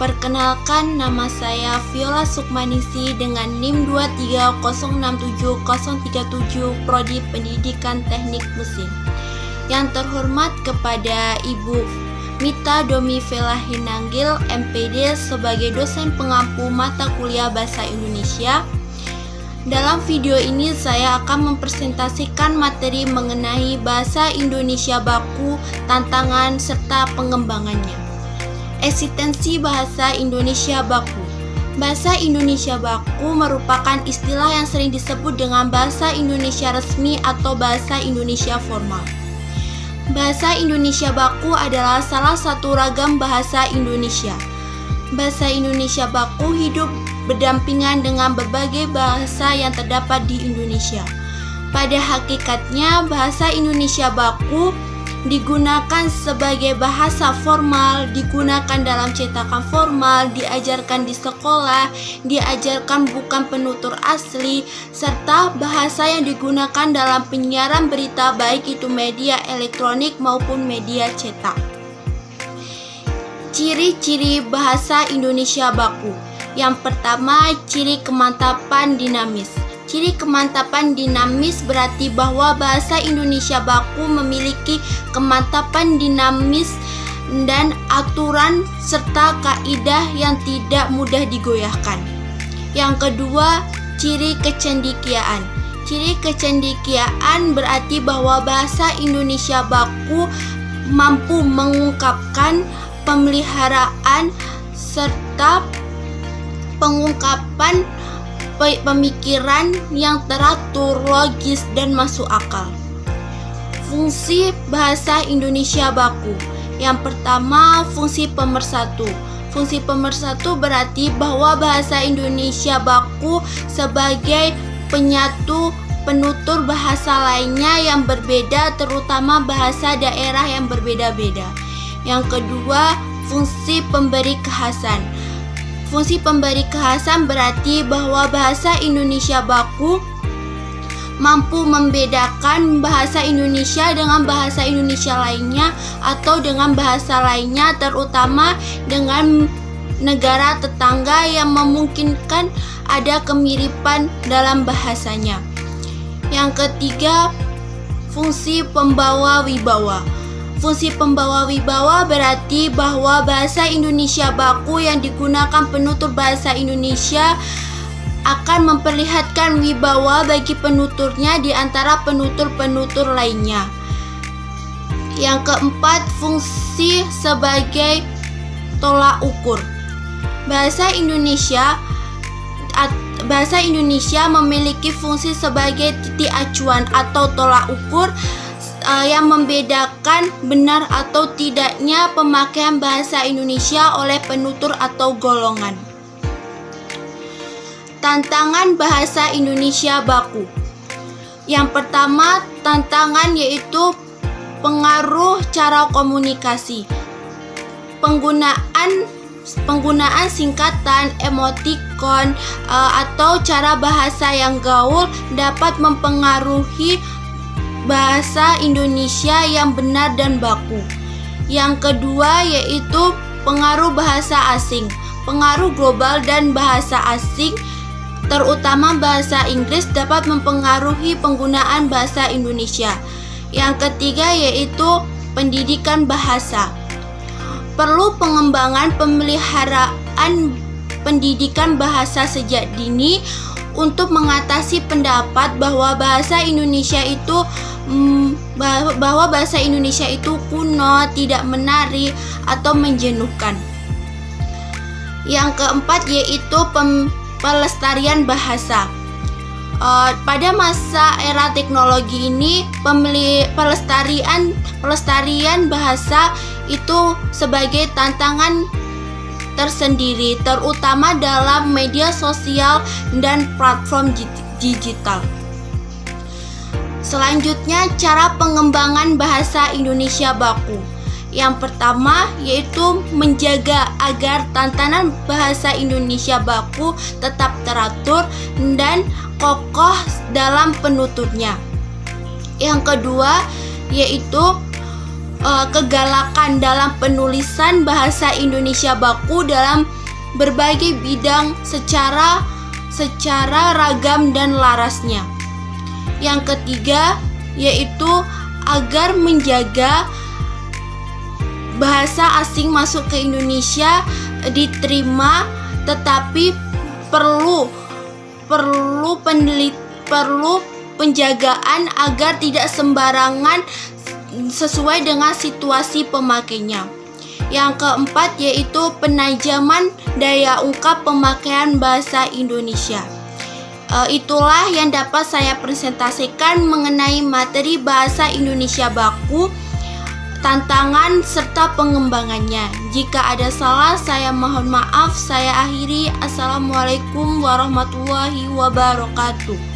Perkenalkan, nama saya Viola Sukmanisi dengan NIM 2306737 Prodi Pendidikan Teknik Mesin. Yang terhormat kepada Ibu Mita Domi Vela Hinanggil, MPD sebagai dosen pengampu mata kuliah Bahasa Indonesia. Dalam video ini saya akan mempresentasikan materi mengenai Bahasa Indonesia Baku, tantangan serta pengembangannya. Eksistensi Bahasa Indonesia Baku. Bahasa Indonesia Baku merupakan istilah yang sering disebut dengan Bahasa Indonesia Resmi atau Bahasa Indonesia Formal. Bahasa Indonesia Baku adalah salah satu ragam bahasa Indonesia. Bahasa Indonesia Baku hidup berdampingan dengan berbagai bahasa yang terdapat di Indonesia. Pada hakikatnya, bahasa Indonesia Baku digunakan sebagai bahasa formal, digunakan dalam cetakan formal, diajarkan di sekolah, diajarkan bukan penutur asli, serta bahasa yang digunakan dalam penyiaran berita baik itu media elektronik maupun media cetak. Ciri-ciri bahasa Indonesia Baku. Yang pertama, ciri kemantapan dinamis. Ciri kemantapan dinamis berarti bahwa bahasa Indonesia Baku memiliki kemantapan dinamis dan aturan serta kaidah yang tidak mudah digoyahkan. Yang kedua, ciri kecendikiaan. Ciri kecendikiaan berarti bahwa bahasa Indonesia Baku mampu mengungkapkan pemeliharaan serta pengungkapan pemikiran yang teratur, logis, dan masuk akal. Fungsi bahasa Indonesia Baku. Yang pertama, fungsi pemersatu. Fungsi pemersatu berarti bahwa bahasa Indonesia Baku sebagai penyatu penutur bahasa lainnya yang berbeda, terutama bahasa daerah yang berbeda-beda. Yang kedua, fungsi pemberi kekhasan. Fungsi pemberi kekhasan berarti bahwa bahasa Indonesia Baku mampu membedakan bahasa Indonesia dengan bahasa Indonesia lainnya atau dengan bahasa lainnya, terutama dengan negara tetangga yang memungkinkan ada kemiripan dalam bahasanya. Yang ketiga, fungsi pembawa wibawa. Fungsi pembawa wibawa berarti bahwa bahasa Indonesia Baku yang digunakan penutur bahasa Indonesia akan memperlihatkan wibawa bagi penuturnya di antara penutur-penutur lainnya. Yang keempat, fungsi sebagai tolak ukur. Bahasa Indonesia memiliki fungsi sebagai titik acuan atau tolak ukur yang membedakan benar atau tidaknya pemakaian bahasa Indonesia oleh penutur atau golongan. Tantangan bahasa Indonesia Baku. Yang pertama, tantangan yaitu pengaruh cara komunikasi. Penggunaan singkatan, emotikon, atau cara bahasa yang gaul dapat mempengaruhi bahasa Indonesia yang benar dan baku. Yang kedua yaitu pengaruh bahasa asing. Pengaruh global dan bahasa asing, terutama bahasa Inggris, dapat mempengaruhi penggunaan bahasa Indonesia. Yang ketiga yaitu pendidikan bahasa. Perlu pengembangan pemeliharaan pendidikan bahasa sejak dini untuk mengatasi pendapat bahwa bahasa Indonesia itu kuno, tidak menarik, atau menjenuhkan. Yang keempat yaitu pelestarian bahasa. Pada masa era teknologi ini, pelestarian bahasa itu sebagai tantangan tersendiri, terutama dalam media sosial dan platform digital. Selanjutnya, cara pengembangan bahasa Indonesia Baku. Yang pertama yaitu menjaga agar tatanan bahasa Indonesia Baku tetap teratur dan kokoh dalam penuturnya. Yang kedua yaitu kegalakan dalam penulisan bahasa Indonesia baku dalam berbagai bidang secara ragam dan larasnya. Yang ketiga yaitu agar menjaga bahasa asing masuk ke Indonesia diterima, tetapi perlu penjagaan agar tidak sembarangan sesuai dengan situasi pemakainya. Yang keempat yaitu penajaman daya ungkap pemakaian bahasa Indonesia. Itulah yang dapat saya presentasikan mengenai materi bahasa Indonesia baku, tantangan serta pengembangannya. Jika ada salah, saya mohon maaf. Saya akhiri. Assalamualaikum warahmatullahi wabarakatuh.